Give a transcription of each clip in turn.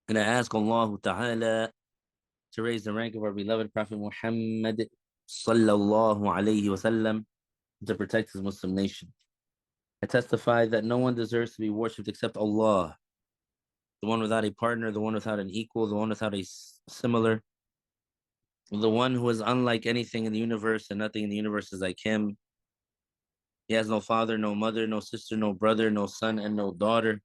And I ask Allah Ta'ala to raise the rank of our beloved Prophet Muhammad sallallahu alayhi wasallam, to protect his Muslim nation. I testify that no one deserves to be worshipped except Allah, the one without a partner, the one without an equal, the one without a similar, the one who is unlike anything in the universe and nothing in the universe is like him. He has no father, no mother, no sister, no brother, no son, and no daughter.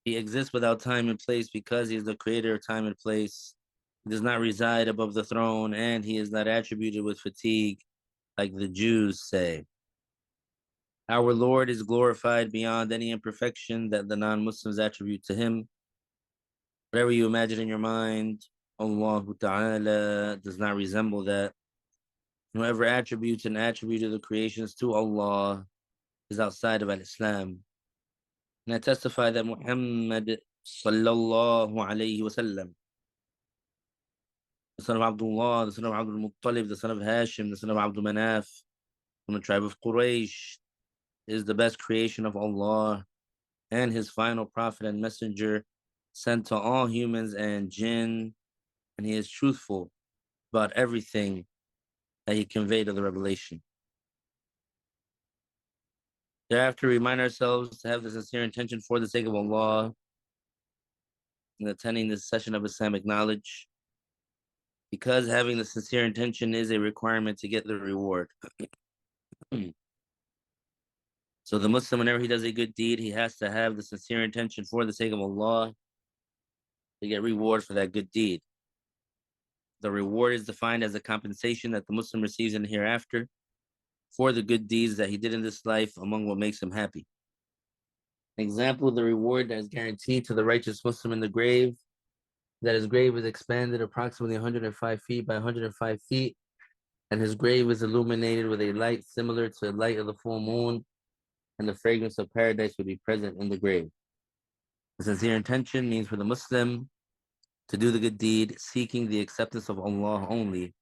He exists without time and place because he is the creator of time and place. He does not reside above the throne, and he is not attributed with fatigue, like the Jews say. Our Lord is glorified beyond any imperfection that the non-Muslims attribute to him. Whatever you imagine in your mind, Allah Ta'ala does not resemble that. Whoever attributes an attribute of the creations to Allah is outside of Islam. And I testify that Muhammad sallallahu alayhi wasallam, the son of Abdullah, the son of Abdul Muttalib, the son of Hashim, the son of Abdul Manaf, from the tribe of Quraysh, is the best creation of Allah and his final prophet and messenger sent to all humans and jinn, and he is truthful about everything that he conveyed of the revelation. Thereafter, remind ourselves to have the sincere intention for the sake of Allah in attending this session of Islamic knowledge, because having the sincere intention is a requirement to get the reward. So the Muslim, whenever he does a good deed, he has to have the sincere intention for the sake of Allah to get reward for that good deed. The reward is defined as a compensation that the Muslim receives in the hereafter for the good deeds that he did in this life among what makes him happy. An example of the reward that is guaranteed to the righteous Muslim in the grave, that his grave is expanded approximately 105 feet by 105 feet, and his grave is illuminated with a light similar to the light of the full moon, and the fragrance of paradise would be present in the grave. The sincere intention means for the Muslim to do the good deed, seeking the acceptance of Allah only,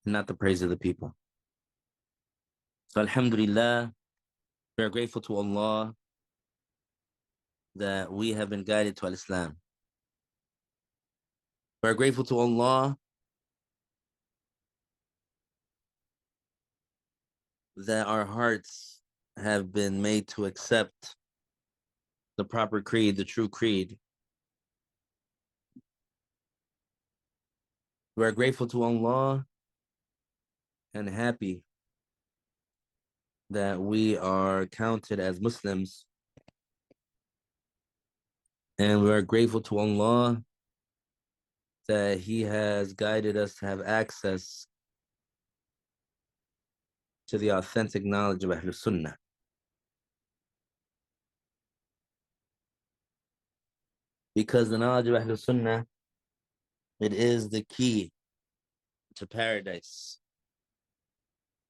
and not the praise of the people. So Alhamdulillah, we are grateful to Allah that we have been guided to Islam. We are grateful to Allah that our hearts have been made to accept the proper creed, the true creed. We are grateful to Allah and happy that we are counted as Muslims. And we are grateful to Allah that He has guided us to have access to the authentic knowledge of Ahlul Sunnah. Because the knowledge of Ahlul Sunnah, it is the key to paradise.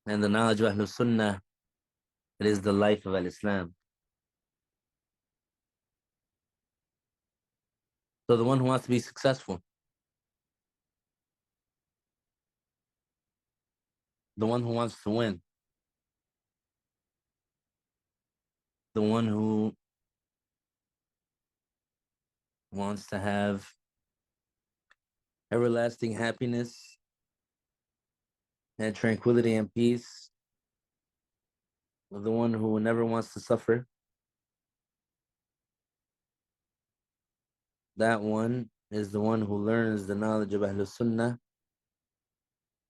And the knowledge of Ahlul Sunnah, it is the life of Al-Islam. So the one who wants to be successful, the one who wants to win, the one who wants to have everlasting happiness and tranquility and peace, the one who never wants to suffer, that one is the one who learns the knowledge of Ahlul Sunnah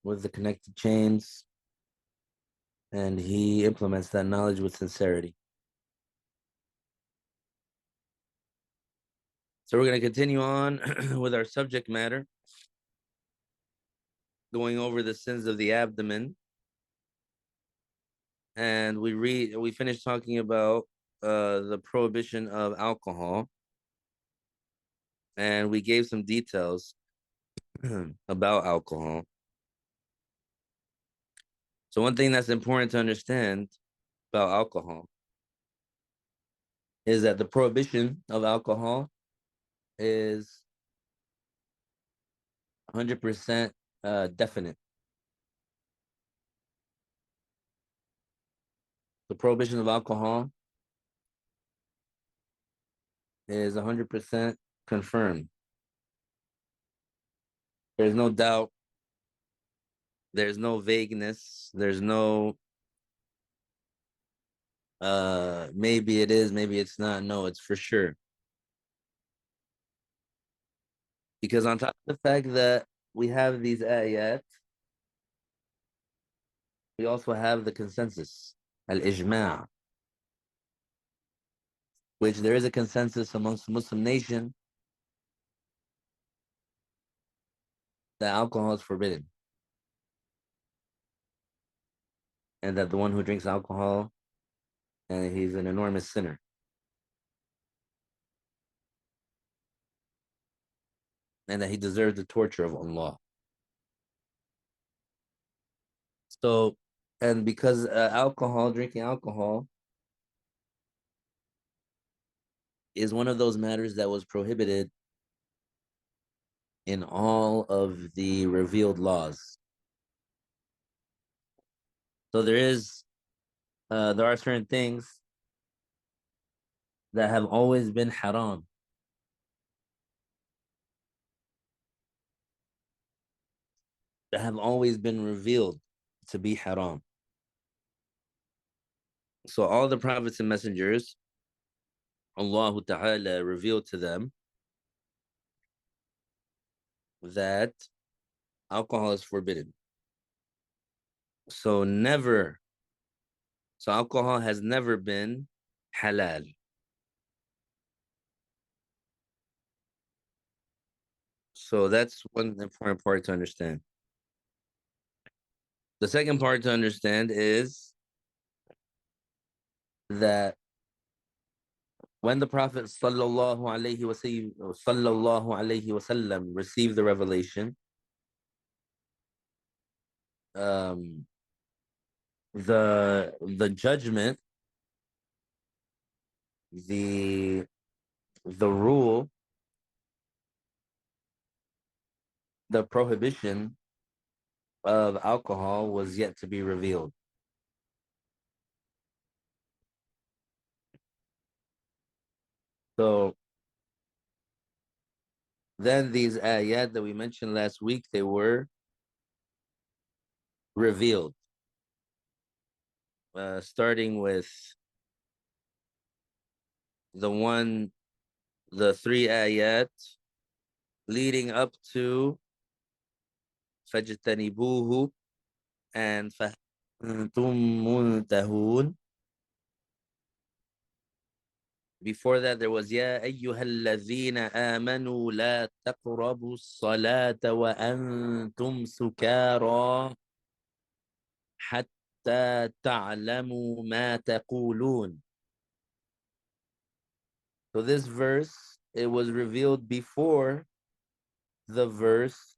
with the connected chains, and he implements that knowledge with sincerity. So we're going to continue on with our subject matter, going over the sins of the abdomen. And we finished talking about the prohibition of alcohol, and we gave some details about alcohol. So one thing that's important to understand about alcohol is that the prohibition of alcohol is 100% definite. The prohibition of alcohol is 100% confirmed. There's no doubt. There's no vagueness. There's no maybe it is, maybe it's not. No, it's for sure. Because on top of the fact that we have these ayat, we also have the consensus, al-ijma', which there is a consensus amongst the Muslim nation that alcohol is forbidden. And that the one who drinks alcohol, and he's an enormous sinner. And that he deserves the torture of Allah. So, and because drinking alcohol is one of those matters that was prohibited in all of the revealed laws. So there are certain things that have always been haram. That have always been revealed to be haram. So all the prophets and messengers, Allah Ta'ala revealed to them that alcohol is forbidden. So alcohol has never been halal. So that's one important part to understand. The second part to understand is that when the Prophet sallallahu alaihi wasallam received the revelation, the judgment, the rule, the prohibition of alcohol was yet to be revealed. So then these ayat that we mentioned last week, they were revealed. Starting with the three ayat leading up to فَاجْتَنِبُوهُ and فَأَنْتُمْ مُنْتَهُونَ. Before that, there was يَا أَيُّهَا الَّذِينَ آمَنُوا لَا تَقْرَبُوا الصَّلَاةَ وَأَنْتُمْ سُكَارَى حَتَّى تَعْلَمُوا مَا تَقُولُونَ. So this verse, it was revealed before the verse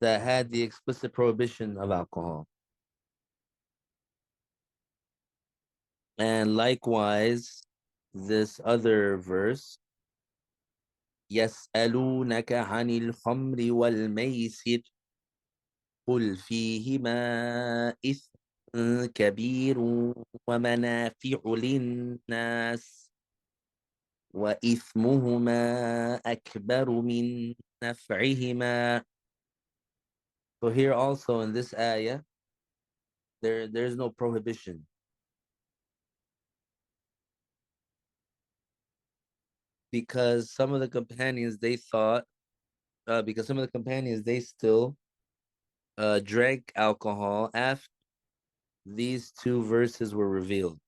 that had the explicit prohibition of alcohol. And likewise, this other verse, يَسْأَلُونَكَ عَنِ الْخَمْرِ وَالْمَيْسِرِ قُلْ فِيهِمَا إِثْمٌ كَبِيرٌ وَمَنَافِعُ لِلنَّاسِ وَإِثْمُهُمَا أَكْبَرُ مِنْ نَفْعِهِمَا. So here also in this ayah, there's no prohibition. Because some of the companions, they thought, because some of the companions, they still drank alcohol after these two verses were revealed.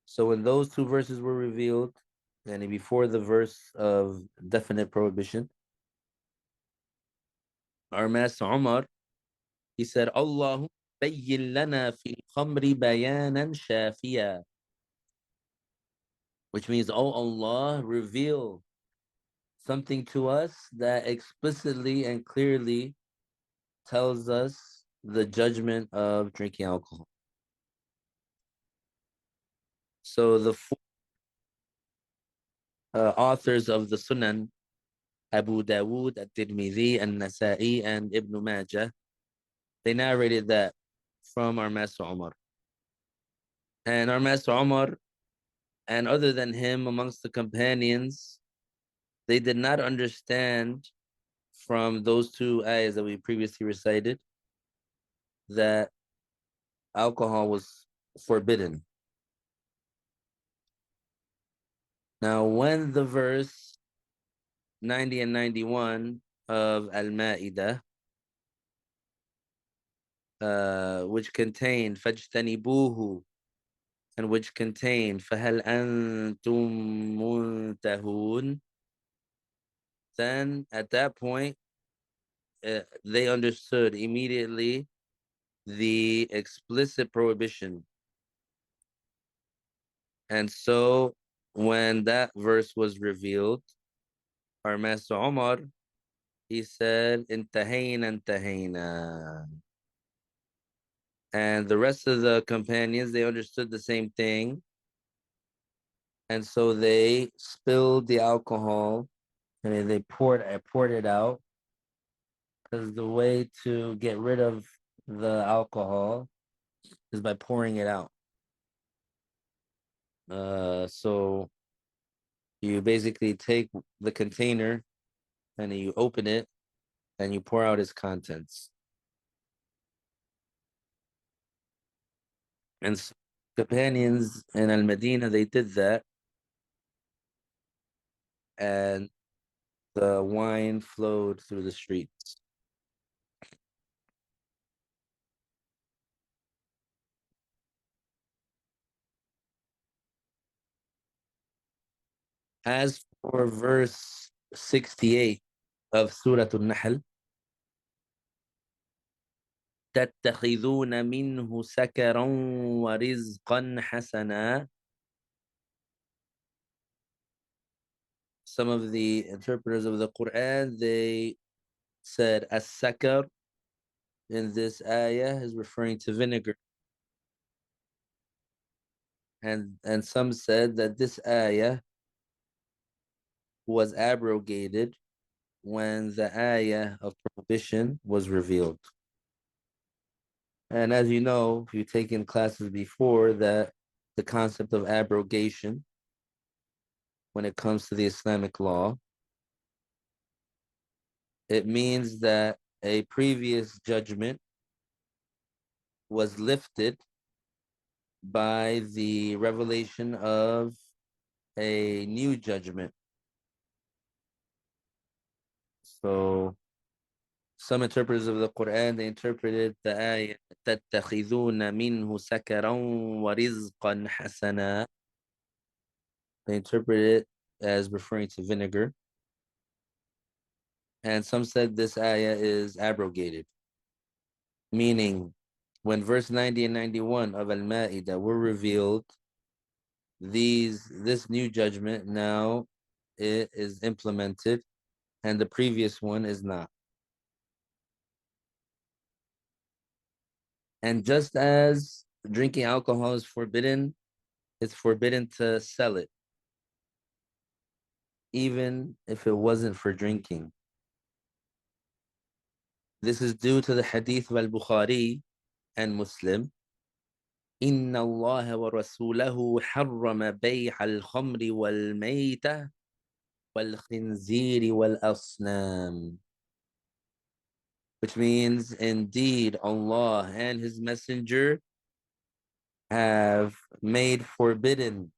So when those two verses were revealed, and before the verse of definite prohibition, our master Umar, he said, Allahu bayyin lana fil khamri bayanan shafiya. Which means, oh Allah, reveal something to us that explicitly and clearly tells us the judgment of drinking alcohol. So the four authors of the Sunan, Abu Dawood, At-Tirmidhi, An-Nasa'i, and Ibn Majah, they narrated that from our Master Umar. And our Master Umar and other than him amongst the companions, they did not understand from those two ayahs that we previously recited that alcohol was forbidden. Now, when the verse 90 and 91 of Al-Ma'idah, which contained فَاجْتَنِبُوهُ, and which contained فَهَلْ أَنْتُمْ مُنْتَهُونَ, then at that point, they understood immediately the explicit prohibition. And so when that verse was revealed, our Master Omar, he said, Intahayna, intahayna. And the rest of the companions, they understood the same thing. And so they spilled the alcohol and they poured it out, because the way to get rid of the alcohol is by pouring it out. So you basically take the container and you open it and you pour out its contents. And so companions in Al-Medina, they did that, and the wine flowed through the streets. As for verse 68 of Surah Al-Nahl, تَتَّخِذُونَ مِنْهُ سَكَرًا وَرِزْقًا حَسَنًا. Some of the interpreters of the Quran, they said as-sakar in this ayah is referring to vinegar. And some said that this ayah was abrogated when the ayah of prohibition was revealed. And as you know, if you've taken classes before, that the concept of abrogation when it comes to the Islamic law, it means that a previous judgment was lifted by the revelation of a new judgment. So some interpreters of the Quran, they interpreted the ayah تَتَّخِذُونَ مِنْهُ سَكَرًا وَرِزْقًا حَسَنًا. They interpret it as referring to vinegar. And some said this ayah is abrogated, meaning when verse 90 and 91 of Al-Ma'idah were revealed, this new judgment now it is implemented and the previous one is not. And just as drinking alcohol is forbidden, it's forbidden to sell it, even if it wasn't for drinking. This is due to the hadith of Al-Bukhari and Muslim. إن الله ورسوله حرم بيع الخمر والميتة والخنزير والأصنام. Which means, indeed, Allah and His Messenger have made forbidden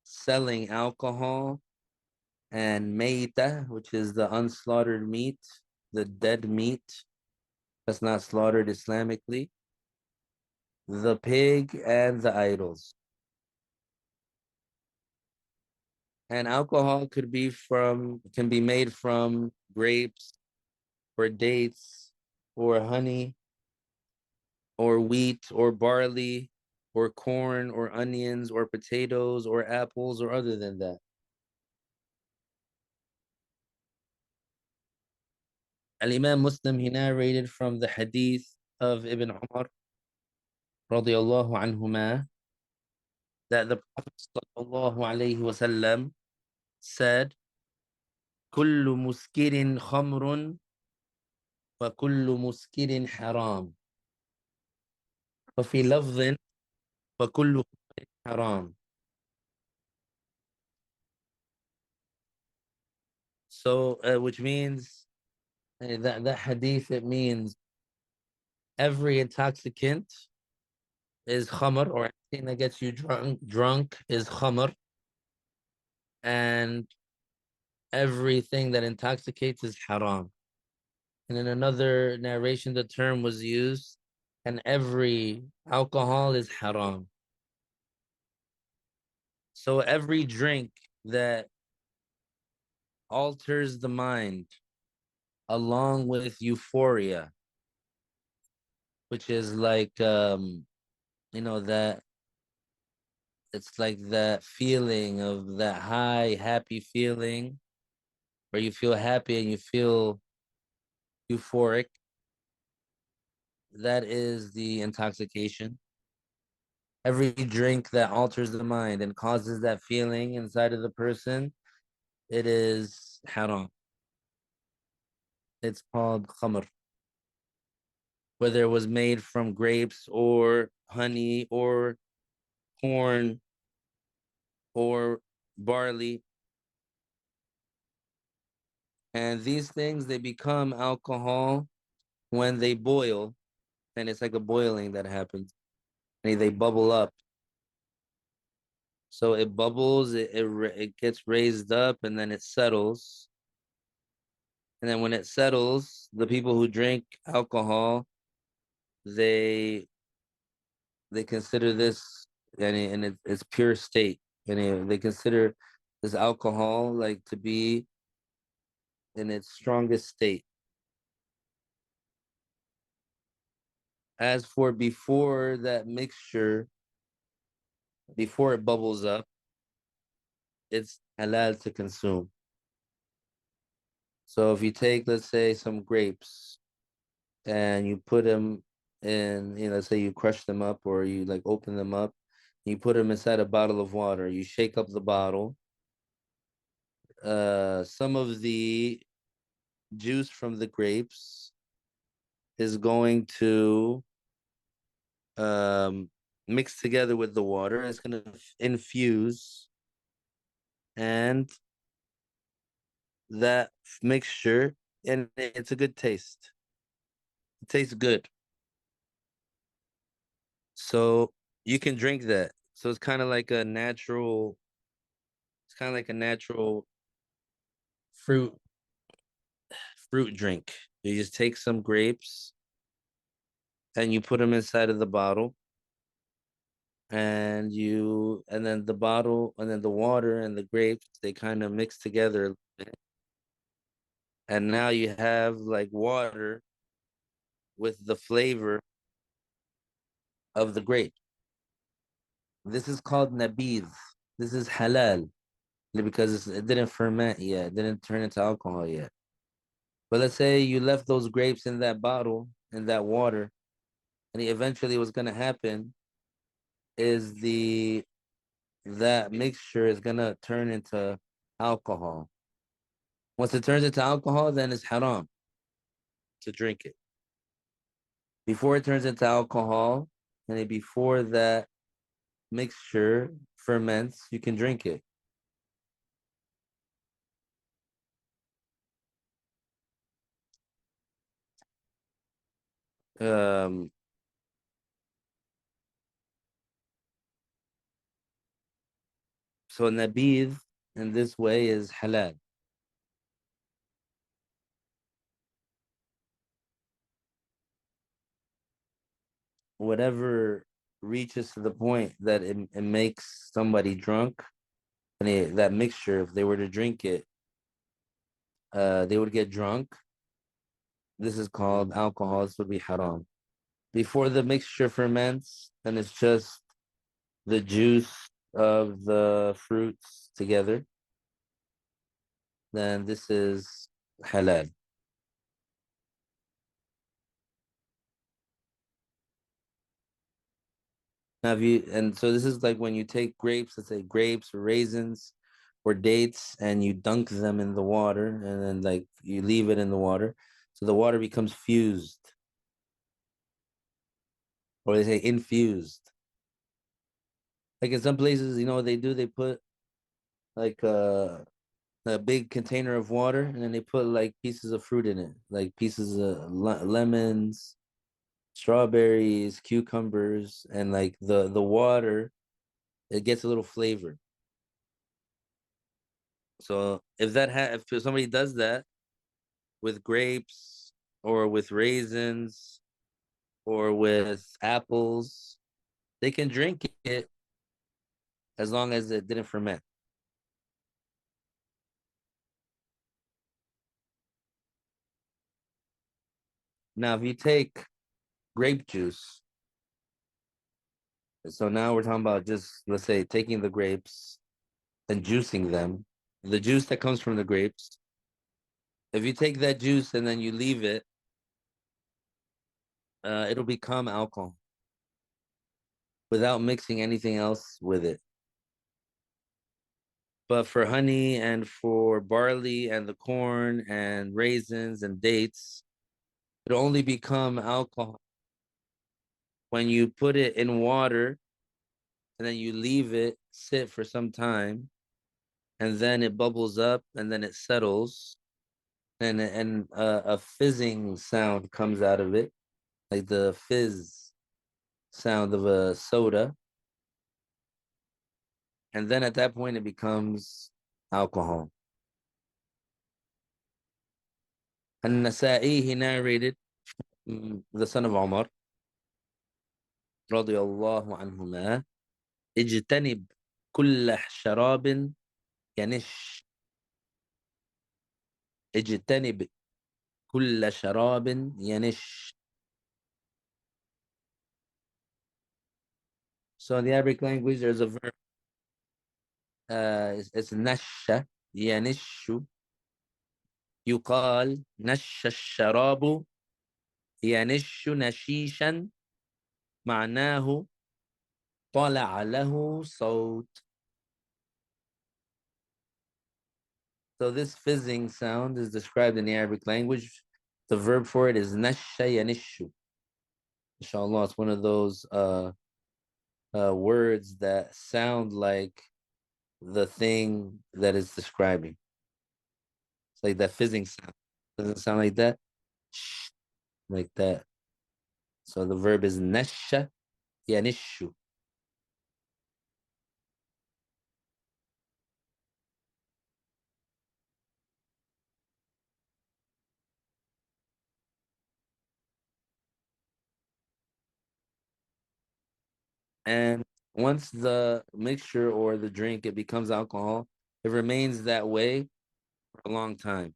selling alcohol and mayta, which is the unslaughtered meat, the dead meat that's not slaughtered Islamically, the pig and the idols. And alcohol can be made from grapes or dates or honey or wheat or barley or corn or onions or potatoes or apples or other than that. Al-Imam Muslim, he narrated from the hadith of Ibn Umar radiallahu anhuma that the Prophet sallallahu alayhi wasallam said, كل مسكر خمر وكل مسكر حرام وفي لفظ وكل حرام. So, which means that hadith, it means every intoxicant is khamr, or anything that gets you drunk is khamr, and everything that intoxicates is haram. And in another narration, the term was used, and every alcohol is haram. So every drink that alters the mind, along with euphoria, which is like that it's like that feeling of that high, happy feeling where you feel happy and you feel euphoric. That is the intoxication. Every drink that alters the mind and causes that feeling inside of the person, it is haram. It's called khamr. Whether it was made from grapes or honey or corn or barley. And these things, they become alcohol when they boil, and it's like a boiling that happens. And they bubble up. So it bubbles, it gets raised up, and then it settles. And then when it settles, the people who drink alcohol, they they consider this, and it's pure state. And they consider this alcohol like to be in its strongest state. As for before that mixture, before it bubbles up, it's halal to consume. So if you take, let's say, some grapes and you put them in, let's say you crush them up or you like open them up, you put them inside a bottle of water, you shake up the bottle. Some of the juice from the grapes is going to um, mix together with the water. It's going to infuse, and that mixture, and it's a good taste. It tastes good. So you can drink that. So it's kind of like a natural fruit fruit drink. You just take some grapes and you put them inside of the bottle, and then the bottle and then the water and the grapes, they kind of mix together, and now you have like water with the flavor of the grape. This is called nabidh. This is halal because it didn't ferment yet. It didn't turn into alcohol yet. But let's say you left those grapes in that bottle, in that water, and eventually what's gonna happen is the that mixture is gonna turn into alcohol. Once it turns into alcohol, then it's haram to drink it. Before it turns into alcohol, and before that mixture ferments, you can drink it. Um, so nabidh in this way is halal. Whatever reaches to the point that it makes somebody drunk, and that mixture, if they were to drink it, they would get drunk. This is called alcohol. This would be haram. Before the mixture ferments, and it's just the juice of the fruits together, then this is halal. Now, and so this is like when you take grapes, let's say grapes or raisins or dates, and you dunk them in the water, and then like you leave it in the water, so the water becomes fused, or they say infused. Like in some places, what they do, they put like a big container of water, and then they put like pieces of fruit in it, like pieces of lemons, strawberries, cucumbers, and like the water, it gets a little flavor. So if somebody does that with grapes or with raisins or with apples, they can drink it as long as it didn't ferment. Now, if you take grape juice, so now we're talking about just, let's say, taking the grapes and juicing them, the juice that comes from the grapes. If you take that juice and then you leave it, it'll become alcohol without mixing anything else with it. But for honey and for barley and the corn and raisins and dates, it'll only become alcohol when you put it in water and then you leave it sit for some time, and then it bubbles up and then it settles, and a fizzing sound comes out of it, like the fizz sound of a soda, and then at that point it becomes alcohol. And Nasa'i, he narrated, the son of Umar radiyallahu anhuma, اجتنب كل شراب ينش اجتنب كل شراب ينش. So in the Arabic language, there's a verb, it's نش ينش. يقال نش الشراب ينش نشيشا، معناه طلع له صوت. So this fizzing sound is described in the Arabic language. The verb for it is nasha yanishu. Inshallah, it's one of those words that sound like the thing that is describing. It's like that fizzing sound. Doesn't sound like that? Shh, like that. So the verb is nasha yanishu. And once the mixture or the drink it becomes alcohol, it remains that way for a long time.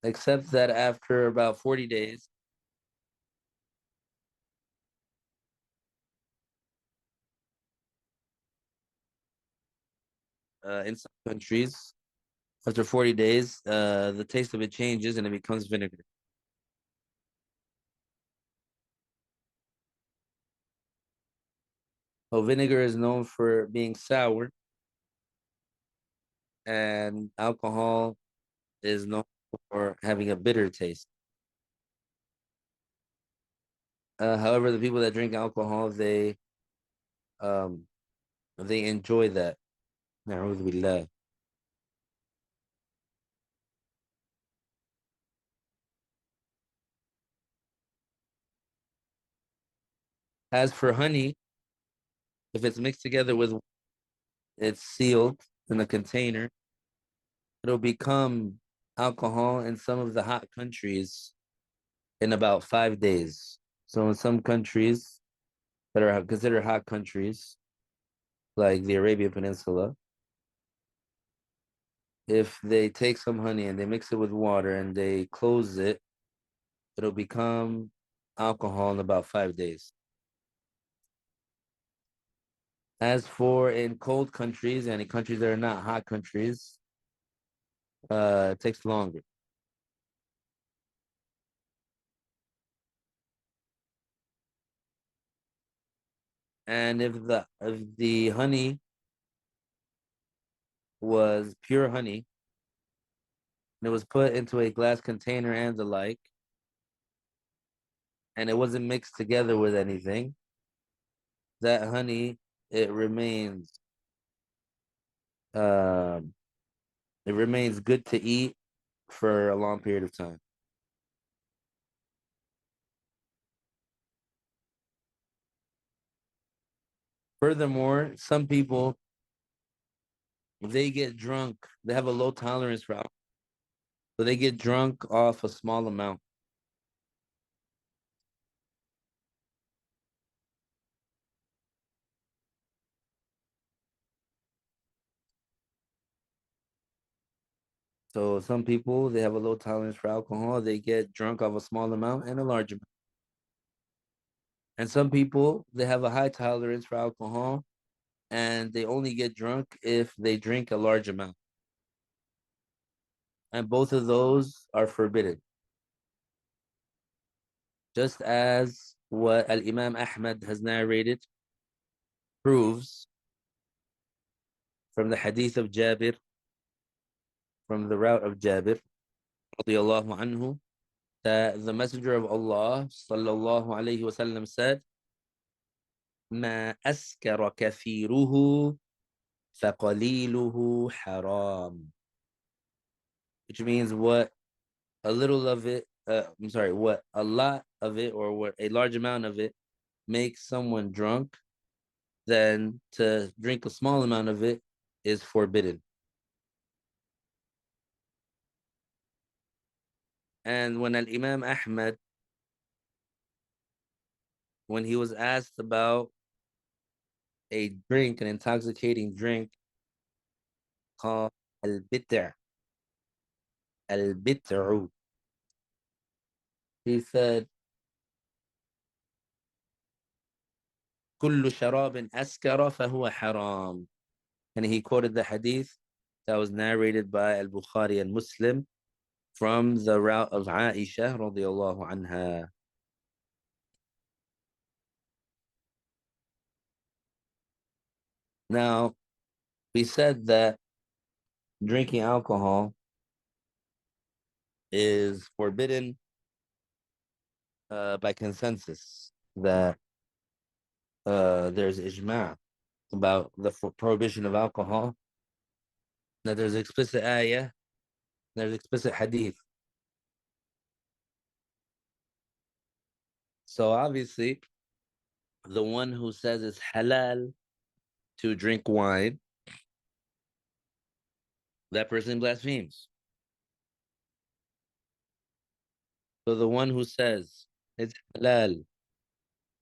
Except that after about 40 days, in some countries, after 40 days, the taste of it changes and it becomes vinegar. So vinegar is known for being sour, and alcohol is known for having a bitter taste. However, the people that drink alcohol, um, they enjoy that. Na'udhu billah. As for honey, if it's mixed together with, it's sealed in a container, it'll become alcohol in some of the hot countries in about 5 days. So in some countries that are considered hot countries, like the Arabian Peninsula, if they take some honey and they mix it with water and they close it, it'll become alcohol in about 5 days. As for in cold countries and in countries that are not hot countries, it takes longer. And if the honey was pure honey and it was put into a glass container and the like, and it wasn't mixed together with anything, that honey, it remains. um, it remains good to eat for a long period of time. Furthermore, some people, they get drunk. They have a low tolerance for alcohol, so they get drunk off a small amount. So some people, they have a low tolerance for alcohol. They get drunk off a small amount and a large amount. And some people, they have a high tolerance for alcohol and they only get drunk if they drink a large amount. And both of those are forbidden. Just as what Al Imam Ahmad has narrated proves from the hadith of Jabir, from the route of Jabir, radiallahu anhu, that the Messenger of Allah sallallahu alayhi wasallam said, ما أسكر كثيره فقليله حرام, which means what a little of it, I'm sorry, what a lot of it or what a large amount of it makes someone drunk, then to drink a small amount of it is forbidden. And when Al Imam Ahmad, when he was asked about a drink, an intoxicating drink called al-bit', al-bit'u, he said, كل شراب أسكر فهو حرام. And he quoted the hadith that was narrated by Al-Bukhari and Muslim from the route of Aisha radiallahu anha. Now, we said that drinking alcohol is forbidden by consensus, that there's ijma' about the prohibition of alcohol, that there's explicit ayah, there's explicit hadith. So obviously, the one who says it's halal to drink wine, that person blasphemes. So the one who says it's halal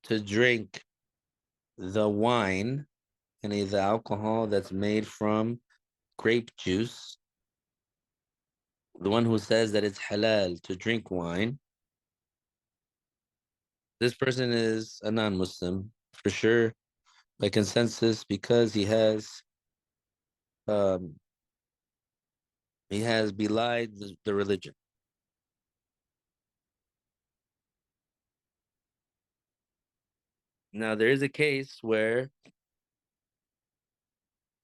to drink the wine, and the alcohol that's made from grape juice, the one who says that it's halal to drink wine, this person is a non-Muslim for sure, by consensus, because um, he has belied the religion. Now there is a case where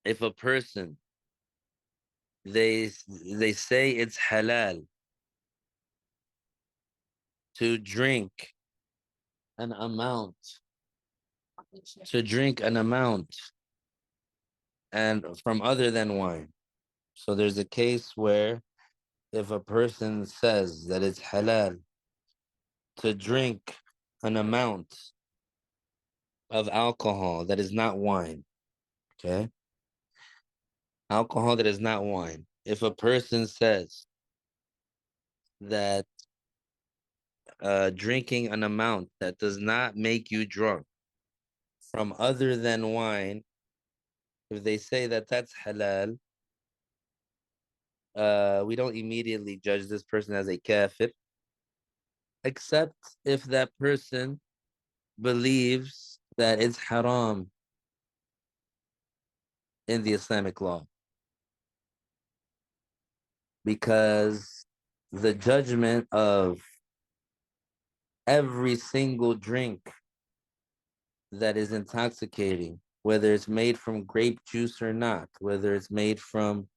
if a person, they say it's halal to drink an amount, to drink an amount and from other than wine. So there's a case where if a person says that it's halal to drink an amount of alcohol that is not wine, okay? Alcohol that is not wine. If a person says that drinking an amount that does not make you drunk from other than wine, if they say that that's halal, we don't immediately judge this person as a kafir, except if that person believes that it's haram in the Islamic law. Because the judgment of every single drink that is intoxicating, whether it's made from grape juice or not, whether it's made from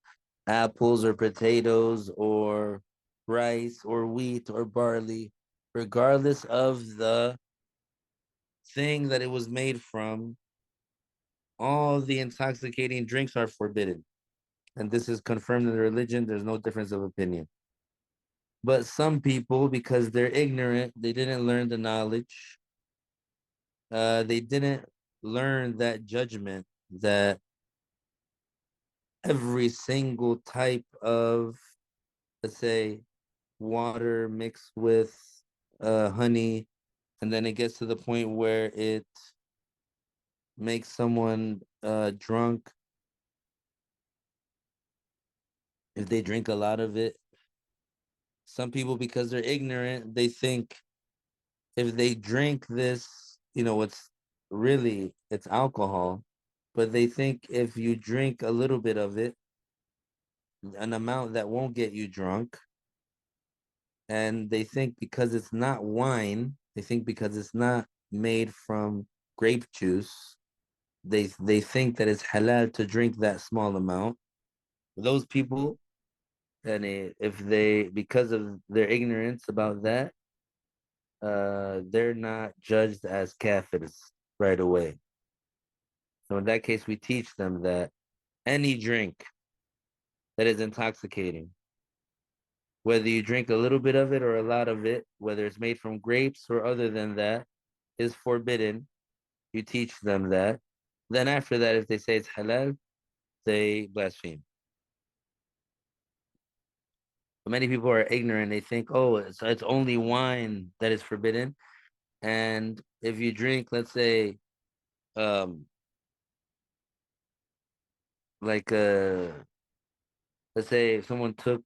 apples or potatoes or rice or wheat or barley, regardless of the thing that it was made from, all the intoxicating drinks are forbidden. and this is confirmed in the religion. There's no difference of opinion. But some people, because they're ignorant, they didn't learn the knowledge. They didn't learn that judgment that every single type of, let's say, water mixed with honey, and then it gets to the point where it makes someone drunk if they drink a lot of it. Some people, because they're ignorant, they think if they drink this, it's really it's alcohol, but they think if you drink a little bit of it, an amount that won't get you drunk, and they think because it's not wine, they think because it's not made from grape juice, they think that it's halal to drink that small amount. Those people, and if they because of their ignorance about that, they're not judged as kafirs right away. So in that case, we teach them that any drink that is intoxicating, whether you drink a little bit of it or a lot of it, whether it's made from grapes or other than that, is forbidden. You teach them that. Then after that, if they say it's halal, they blaspheme. But many people are ignorant. They think, oh, it's only wine that is forbidden. And if you drink, let's say, um, like let's say if someone took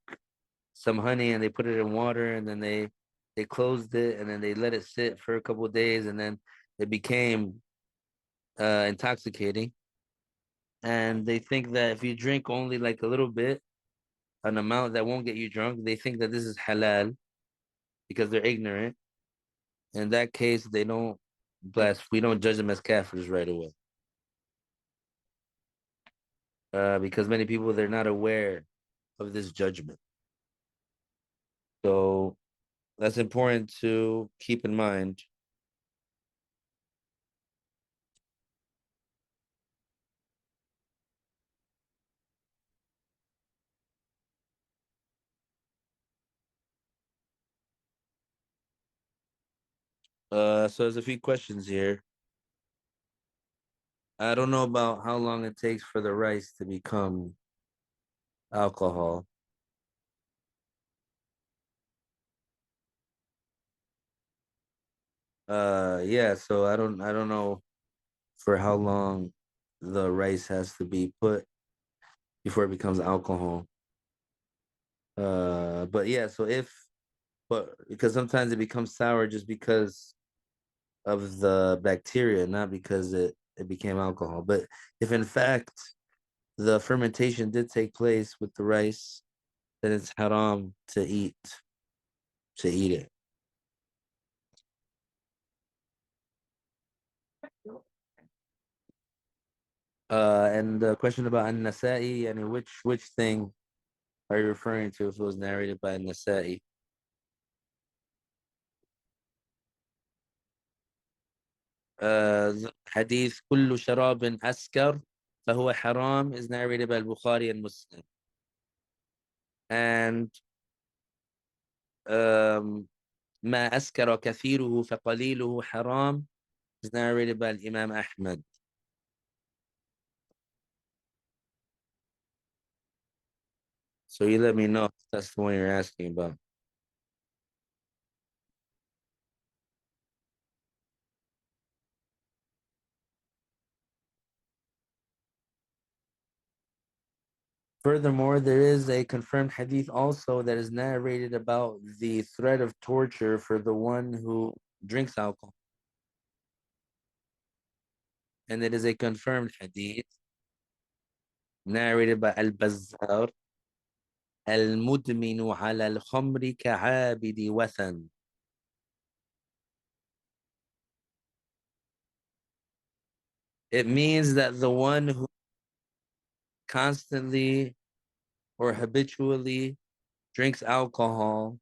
some honey and they put it in water and then they closed it and then they let it sit for a couple of days and then it became intoxicating. And they think that if you drink only like a little bit, an amount that won't get you drunk, they think that this is halal because they're ignorant. In that case, they don't bless. We don't judge them as kafirs right away. Because many people they're not aware of this judgment. So that's important to keep in mind. So there's a few questions here. I don't know about how long it takes for the rice to become alcohol. Yeah, so I don't know for how long the rice has to be put before it becomes alcohol. But yeah, but because sometimes it becomes sour just because of the bacteria, not because it became alcohol. But if in fact the fermentation did take place with the rice, then it's haram to eat it. And the question about an-Nasa'i, and which thing are you referring to if it was narrated by an-Nasa'i? Hadith كل شراب أسكر فهو haram is narrated by Bukhari and Muslim. And um, ما أسكر كثيره فقليله حرام is narrated by Imam Ahmad. So you let me know if that's the one you're asking about. Furthermore, there is a confirmed hadith also that is narrated about the threat of torture for the one who drinks alcohol. And it is a confirmed hadith narrated by Al-Bazzar. المدمن على الخمر كعابد وثن. It means that the one who constantly or habitually drinks alcohol,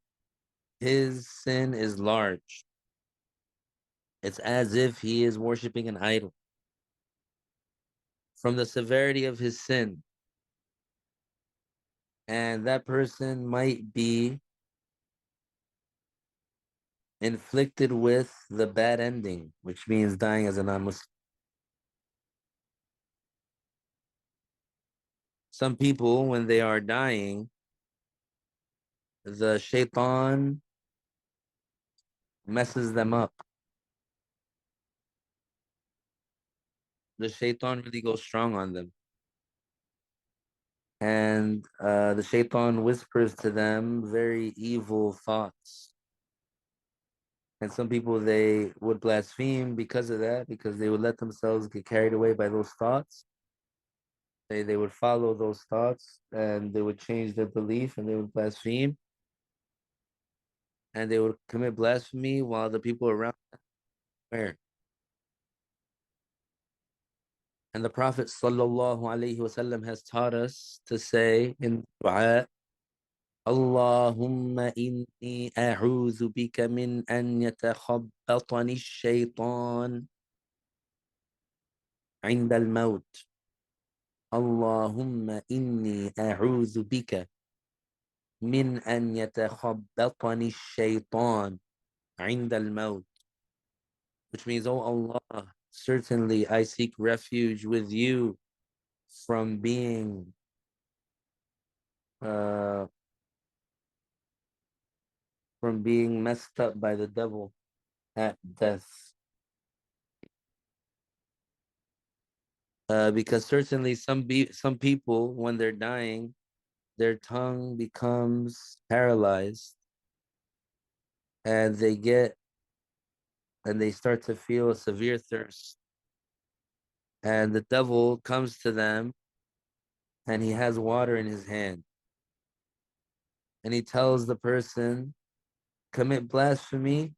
his sin is large. It's as if he is worshiping an idol. From the severity of his sin, and that person might be inflicted with the bad ending, which means dying as a non-Muslim. Some people, when they are dying, the shaitan messes them up. The shaitan really goes strong on them. And the shaitan whispers to them very evil thoughts. And some people, they would blaspheme because of that, because they would let themselves get carried away by those thoughts. They would follow those thoughts and they would change their belief and they would blaspheme and they would commit blasphemy while the people around were. And the Prophet sallallahu alaihi wasallam has taught us to say in dua, Allahumma inni a'udhu bika min an yatakhabbatani shaytan عند الموت. اللهم إني أعوذ بك من أن يتخبطني الشيطان عند الموت. Which means, oh Allah, certainly I seek refuge with you from being uh, messed up by the devil at death. Because certainly some people, when they're dying, their tongue becomes paralyzed and they start to feel a severe thirst. And the devil comes to them and he has water in his hand. And he tells the person, commit blasphemy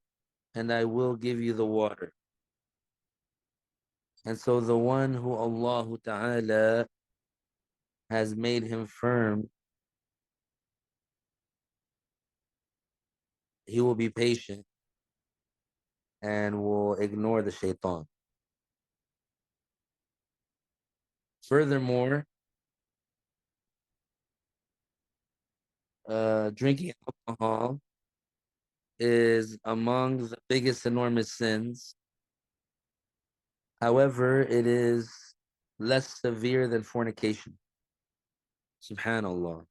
and I will give you the water. And so the one who Allah Ta'ala has made him firm, he will be patient and will ignore the shaitan. Furthermore, drinking alcohol is among the biggest enormous sins. However, it is less severe than fornication. Subhanallah.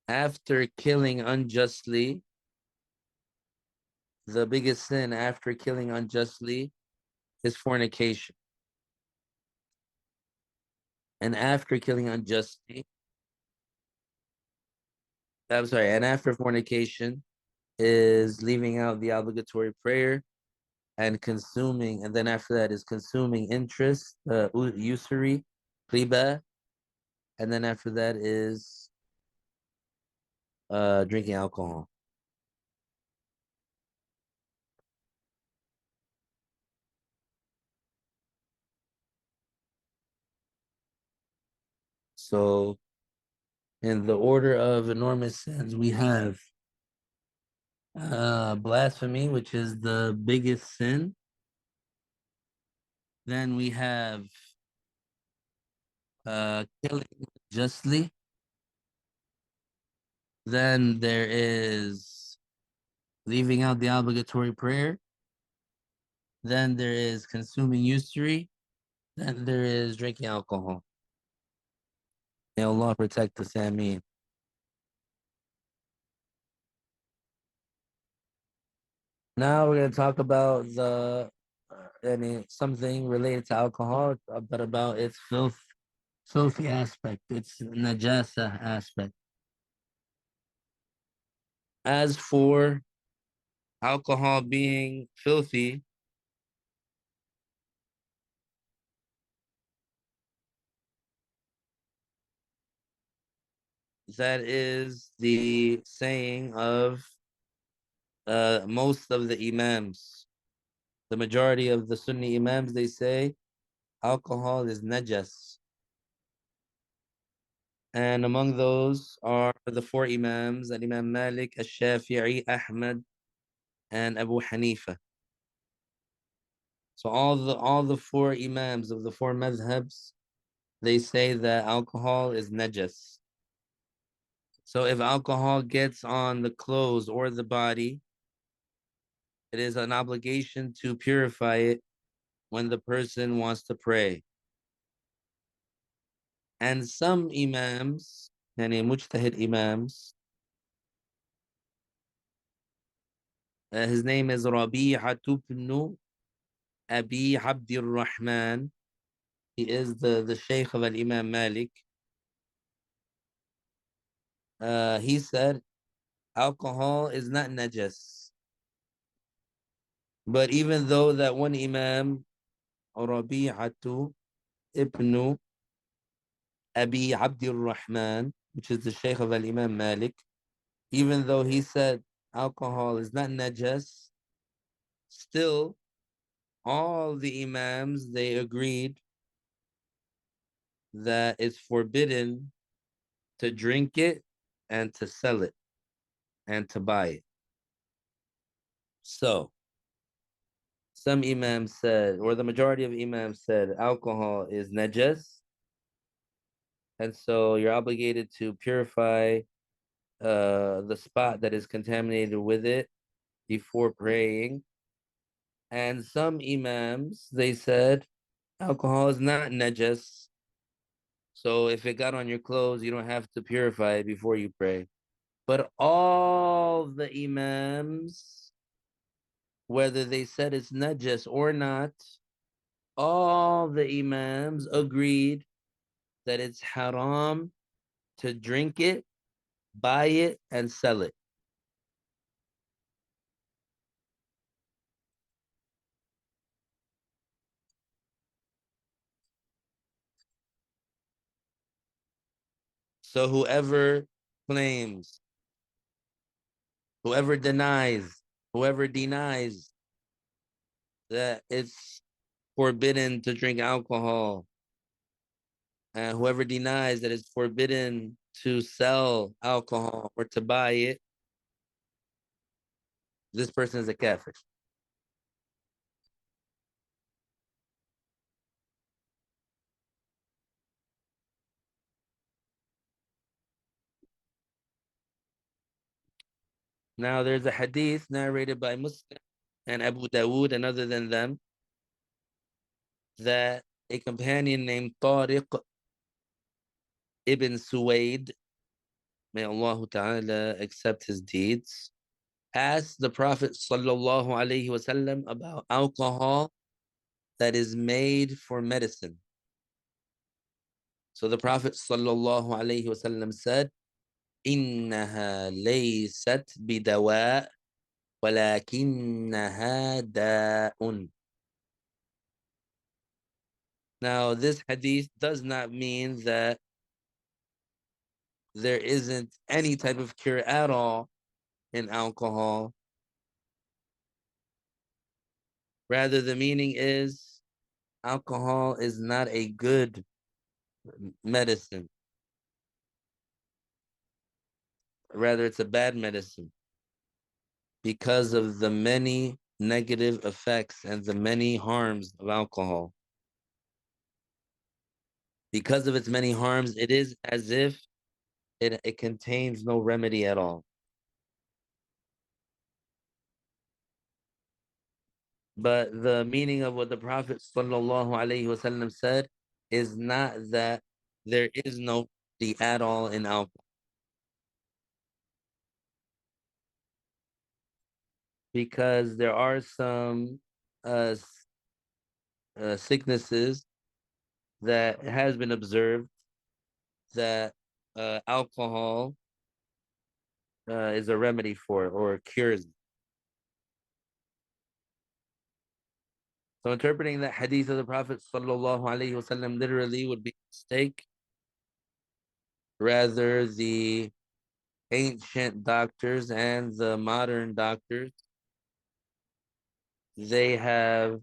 After killing unjustly, the biggest sin after killing unjustly is fornication. And after killing unjustly, and after fornication is leaving out the obligatory prayer and consuming, and then after that is consuming interest, usury, riba, and then after that is drinking alcohol. So in the order of enormous sins, we have blasphemy, which is the biggest sin. Then we have killing justly. Then there is leaving out the obligatory prayer. Then there is consuming usury. Then there is drinking alcohol. May Allah protect us, Ameen. Now we're going to talk about something related to alcohol, but about its filthy aspect, its najasa aspect. As for alcohol being filthy, that is the saying of most of the imams. The majority of the Sunni imams, they say alcohol is najas. And among those are the four imams, Imam Malik, Al-Shafi'i, Ahmad, and Abu Hanifa. So all the four imams of the four madhabs, they say that alcohol is najas. So if alcohol gets on the clothes or the body, it is an obligation to purify it when the person wants to pray. And some imams, yani mujtahid imams, his name is Rabi'atu ibn Abi Abdir Rahman. He is the Shaykh of Imam Malik. He said alcohol is not najas. But even though that one Imam, Rabi'atu ibn Abi Abdir Rahman, which is the Shaykh of Imam Malik, even though he said alcohol is not najas, still all the Imams, they agreed that it's forbidden to drink it and to sell it and to buy it. So some imams said, or the majority of imams said, alcohol is najas, and so you're obligated to purify the spot that is contaminated with it before praying. And some imams, they said, alcohol is not najas, so if it got on your clothes, you don't have to purify it before you pray. But all the imams, whether they said it's najas or not, all the imams agreed that it's haram to drink it, buy it, and sell it. So claims, whoever denies, whoever denies that it's forbidden to drink alcohol, and whoever denies that it's forbidden to sell alcohol or to buy it, this person is a kafir. Now, there's a hadith narrated by Muslim and Abu Dawood and other than them that a companion named Tariq ibn Suwaid, may Allah Ta'ala accept his deeds, asked the Prophet Sallallahu Alaihi Wasallam about alcohol that is made for medicine. So the Prophet Sallallahu Alaihi Wasallam said, إنها ليست بدواء ولكنها داء. Now, this hadith does not mean that there isn't any type of cure at all in alcohol. Rather, the meaning is alcohol is not a good medicine. Rather, it's a bad medicine because of the many negative effects and the many harms of alcohol. Because of its many harms, it is as if it contains no remedy at all. But the meaning of what the Prophet ﷺ said is not that there is no remedy at all in alcohol. Because there are some uh, sicknesses that has been observed that alcohol is a remedy for or cures. So interpreting that hadith of the Prophet ﷺ literally would be a mistake. Rather, the ancient doctors and the modern doctors, they have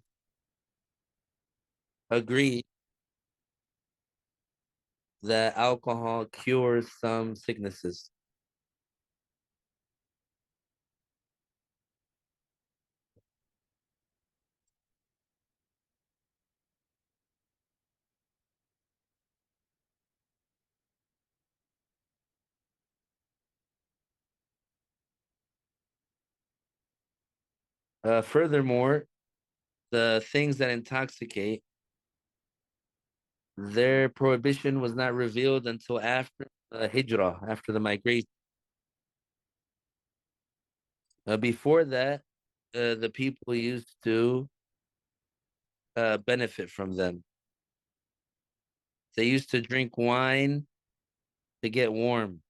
agreed that alcohol cures some sicknesses. Furthermore, the things that intoxicate, their prohibition was not revealed until after the hijrah, after the migration. Before that, the people used to benefit from them. They used to drink wine to get warm,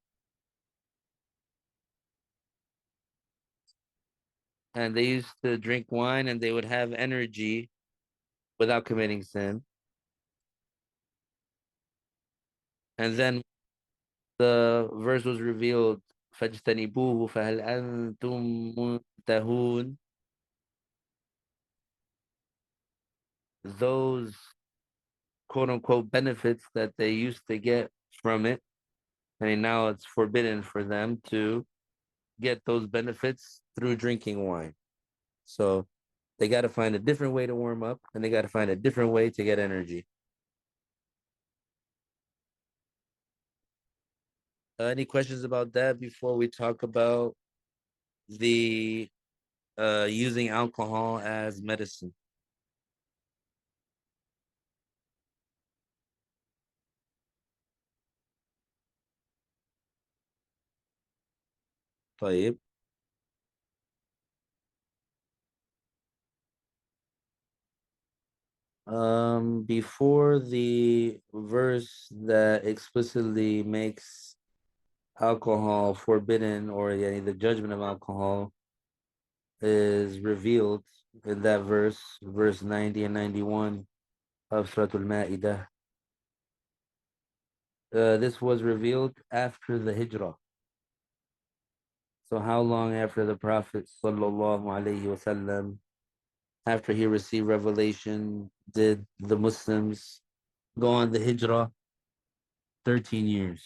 and they used to drink wine and they would have energy without committing sin. And then the verse was revealed, فَاجْتَنِبُوهُ فَهَلْ أَنْتُمْ مُنْتَهُونَ. Those quote unquote benefits that they used to get from it, I mean, now it's forbidden for them to get those benefits through drinking wine. So they got to find a different way to warm up and they got to find a different way to get energy. Any questions about that before we talk about the using alcohol as medicine? طيب. Before the verse that explicitly makes alcohol forbidden, or the judgment of alcohol is revealed in that verse, verse 90 and 91 of Surah Al-Ma'idah. This was revealed after the Hijrah. So how long after the Prophet sallallahu alaihi wasallam, after he received revelation, did the Muslims go on the Hijrah? 13 years.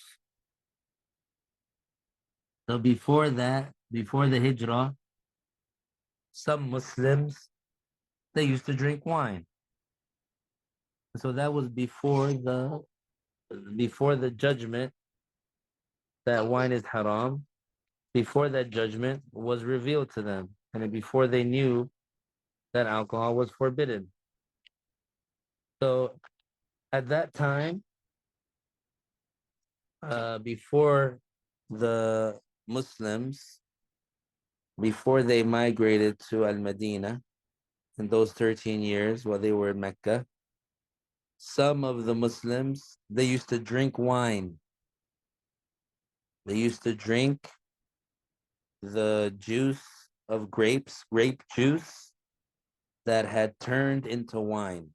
So before that, before the Hijrah, some Muslims, they used to drink wine. So that was before the judgment that wine is haram, before that judgment was revealed to them, and before they knew that alcohol was forbidden. So at that time, before the Muslims, before they migrated to Al-Madinah, in those 13 years while they were in Mecca, some of the Muslims, they used to drink wine. They used to drink the juice of grapes, grape juice that had turned into wine.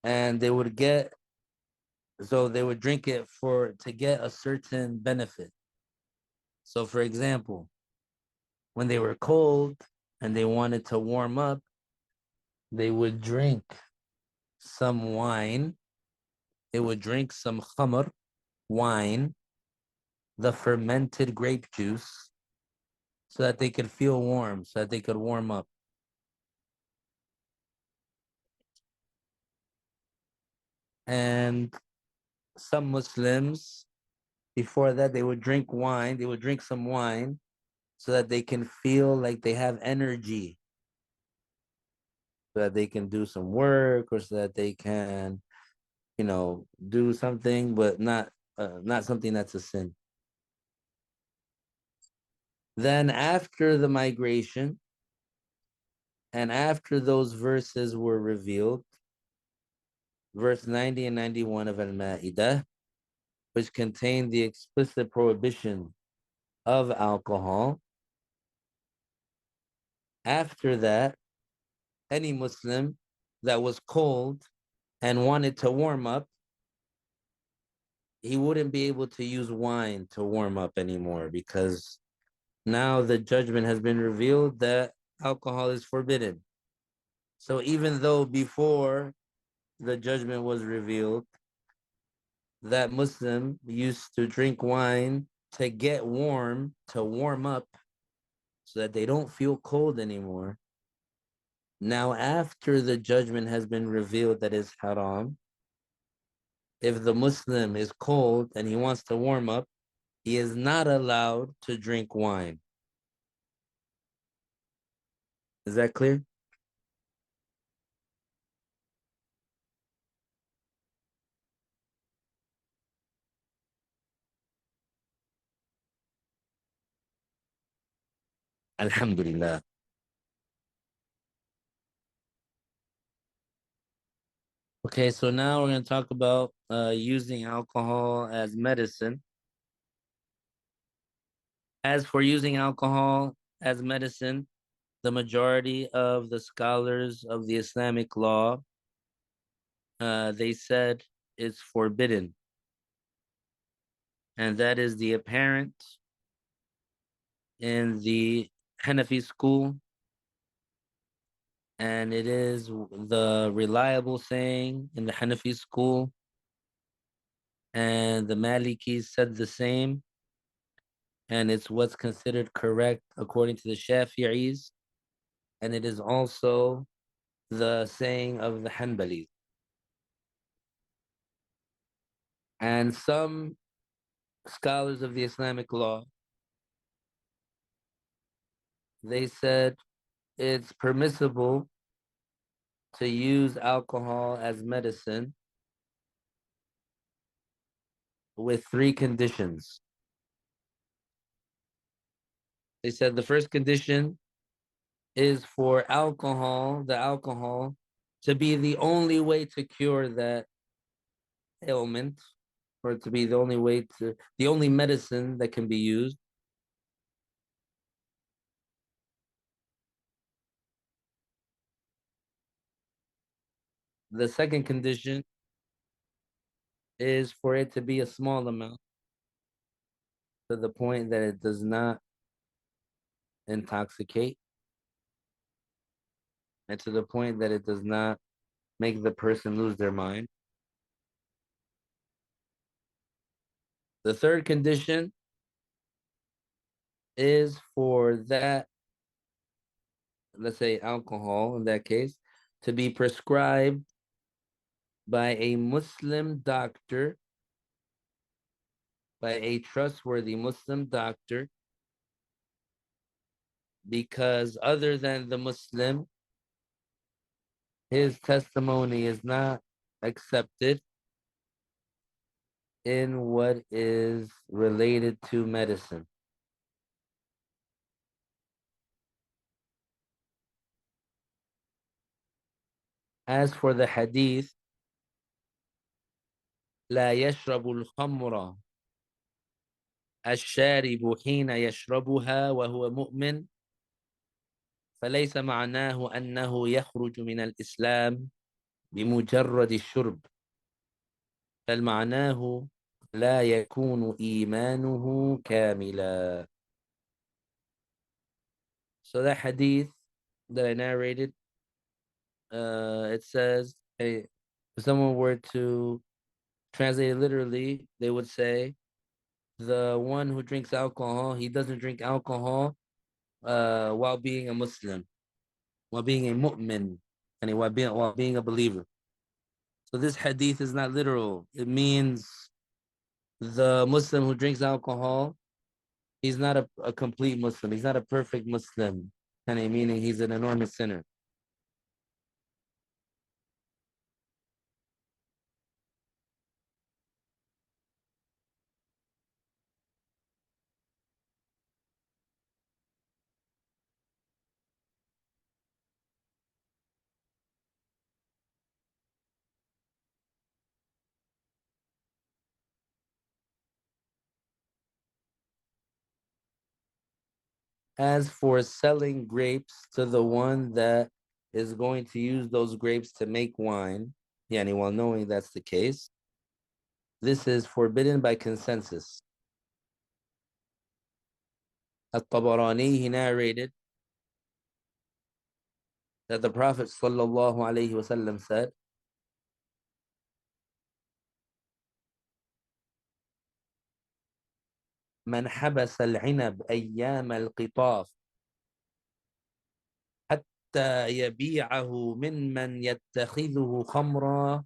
And they would drink it to get a certain benefit. So for example, when they were cold and they wanted to warm up, they would drink some wine. They would drink some khamr, wine, the fermented grape juice, so that they could feel warm, so that they could warm up. And some Muslims, before that, they would drink wine. They would drink some wine so that they can feel like they have energy, so that they can do some work, or so that they can, do something, but not something that's a sin. Then after the migration and after those verses were revealed, verse 90 and 91 of Al-Ma'idah, which contain the explicit prohibition of alcohol. After that, any Muslim that was cold and wanted to warm up, he wouldn't be able to use wine to warm up anymore, because now the judgment has been revealed that alcohol is forbidden. So even though before the judgment was revealed, that Muslim used to drink wine to get warm, to warm up, so that they don't feel cold anymore. Now, after the judgment has been revealed that is haram, if the Muslim is cold and he wants to warm up, he is not allowed to drink wine. Is that clear? Alhamdulillah. Okay, so now we're going to talk about using alcohol as medicine. As for using alcohol as medicine, the majority of the scholars of the Islamic law, they said it's forbidden. And that is the apparent in the Hanafi school, and it is the reliable saying in the Hanafi school, and the Malikis said the same, and it's what's considered correct according to the Shafi'is, and it is also the saying of the Hanbalis. And some scholars of the Islamic law, they said it's permissible to use alcohol as medicine with three conditions. They said the first condition is for the alcohol, to be the only way to cure that ailment, or to be the only medicine that can be used. The second condition is for it to be a small amount to the point that it does not intoxicate and to the point that it does not make the person lose their mind. The third condition is for that, let's say alcohol in that case, to be prescribed by a Muslim doctor, by a trustworthy Muslim doctor, because other than the Muslim, his testimony is not accepted in what is related to medicine. As for the hadith, لا يشرب الخمر الشارب حين يشربها وهو مؤمن، فليس معناه أنه يخرج من الإسلام بمجرد الشرب، بل معناه لا يكون إيمانه كاملا. So that hadith that I narrated, it says, hey, if someone were to translate it literally, they would say, the one who drinks alcohol, he doesn't drink alcohol while being a Muslim, while being a mu'min, and while being a believer. So this hadith is not literal. It means the Muslim who drinks alcohol, he's not a complete Muslim. He's not a perfect Muslim, kind of meaning he's an enormous sinner. As for selling grapes to the one that is going to use those grapes to make wine, yani while knowing that's the case, this is forbidden by consensus. At-Tabarani, he narrated that the Prophet sallallahu alaihi wasallam said, من حبس العنب أيام القطاف حتى يبيعه ممن يتخذه خمرا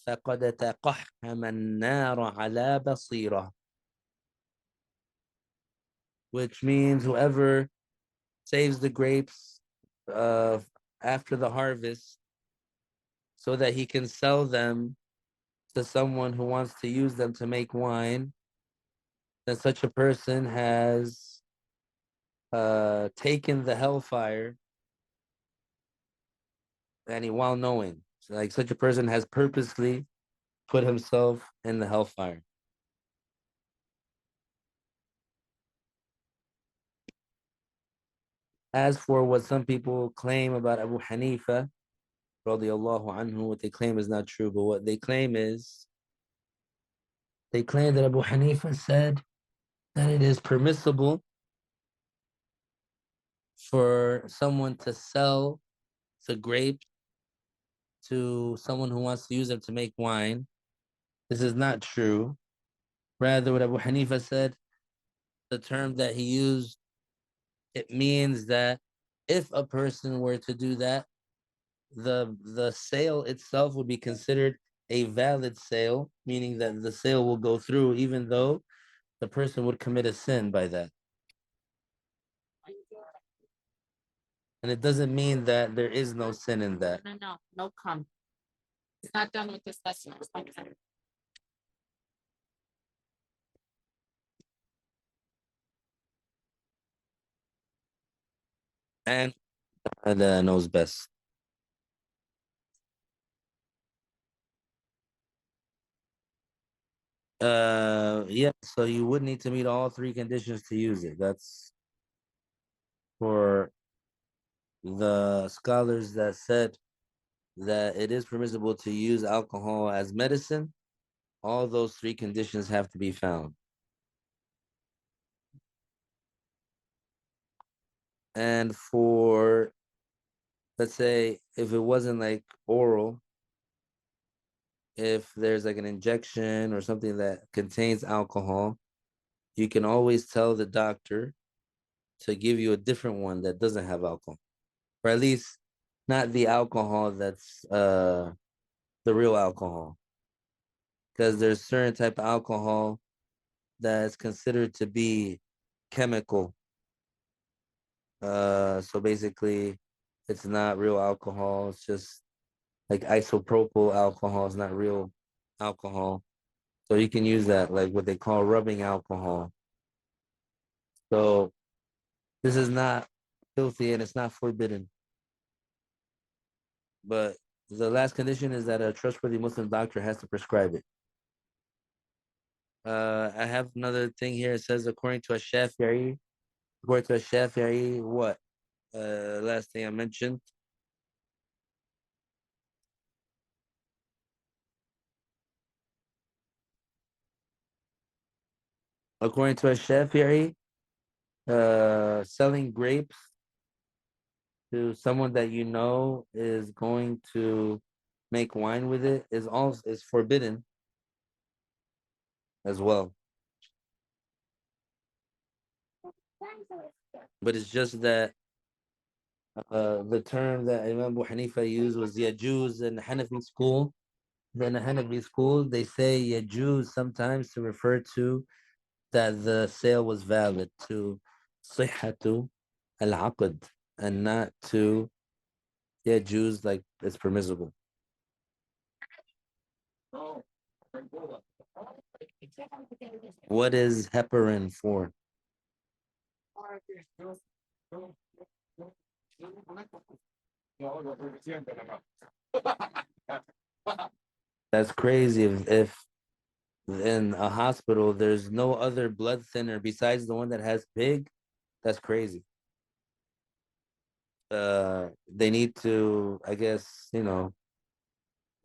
فقد تقحم النار على بصيرة. Which means whoever saves the grapes uh, after the harvest so that he can sell them to someone who wants to use them to make wine, then such a person has taken the hellfire and he while knowing. So like such a person has purposely put himself in the hellfire. As for what some people claim about Abu Hanifa, radiallahu anhu, what they claim is not true, but what they claim is they claim that Abu Hanifa said that it is permissible for someone to sell the grape to someone who wants to use them to make wine. This is not true. Rather, what Abu Hanifa said, the term that he used, it means that if a person were to do that, the sale itself would be considered a valid sale, meaning that the sale will go through even though the person would commit a sin by that. And it doesn't mean that there is no sin in that. No come. It's not done with this lesson. It's not done. And knows best. Yeah, so you would need to meet all three conditions to use it. That's for the scholars that said that it is permissible to use alcohol as medicine. All those three conditions have to be found. And for, let's say, if it wasn't like oral, if there's like an injection or something that contains alcohol, you can always tell the doctor to give you a different one that doesn't have alcohol, or at least not the alcohol that's the real alcohol, because there's certain type of alcohol that's considered to be chemical. So basically, it's not real alcohol. It's just like isopropyl alcohol. It's not real alcohol. So you can use that, like what they call rubbing alcohol. So this is not filthy and it's not forbidden. But the last condition is that a trustworthy Muslim doctor has to prescribe it. I have another thing here. It says according to a Shafi'i, what? Last thing I mentioned. According to a Shafi'i, selling grapes to someone that you know is going to make wine with it is forbidden as well. But it's just that the term that Imam Abu Hanifa used was yajuz in the Hanafi school. Then the Hanafi school, they say yajuz sometimes to refer to that the sale was valid, to sihhatu al-aqd, and not to yajuz like it's permissible. What is heparin for? That's crazy. If in a hospital there's no other blood thinner besides the one that has pig, that's crazy. They need to, I guess,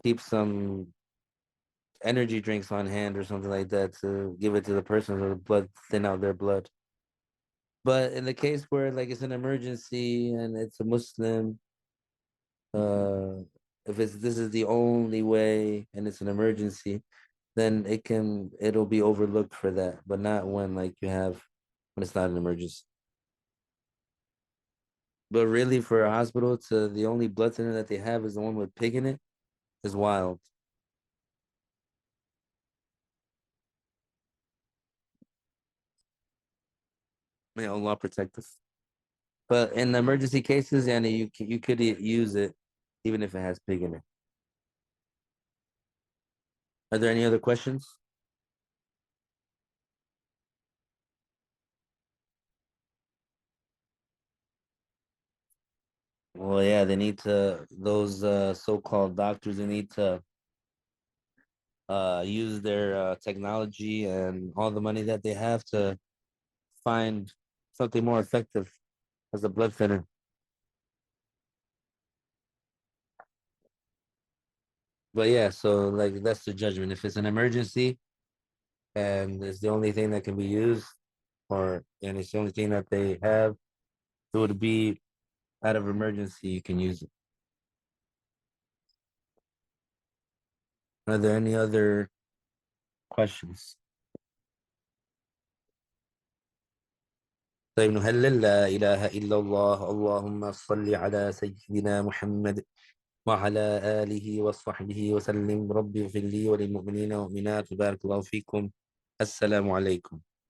keep some energy drinks on hand or something like that to give it to the person so the blood thin out their blood. But in the case where like it's an emergency and it's a Muslim, uh, if it's this is the only way and it's an emergency, then it'll be overlooked for that, but not when like you have when it's not an emergency. But really, for a hospital to the only blood thinner that they have is the one with pig in it is wild. May Allah protect us. But in emergency cases, and you could use it even if it has pig in it. Are there any other questions? Well, yeah, they need to, those so-called doctors, they need to use their technology and all the money that they have to find something more effective as a blood thinner. But yeah, so like that's the judgment. If it's an emergency and it's the only thing that can be used, and it's the only thing that they have, it would be out of emergency you can use it. Are there any other questions? طيب نهلل لا إله إلا الله اللهم صل على سيدنا محمد وعلى آله وصحبه وسلم ربي اغفر لي وللمؤمنين والمؤمنات وبارك الله فيكم. السلام عليكم.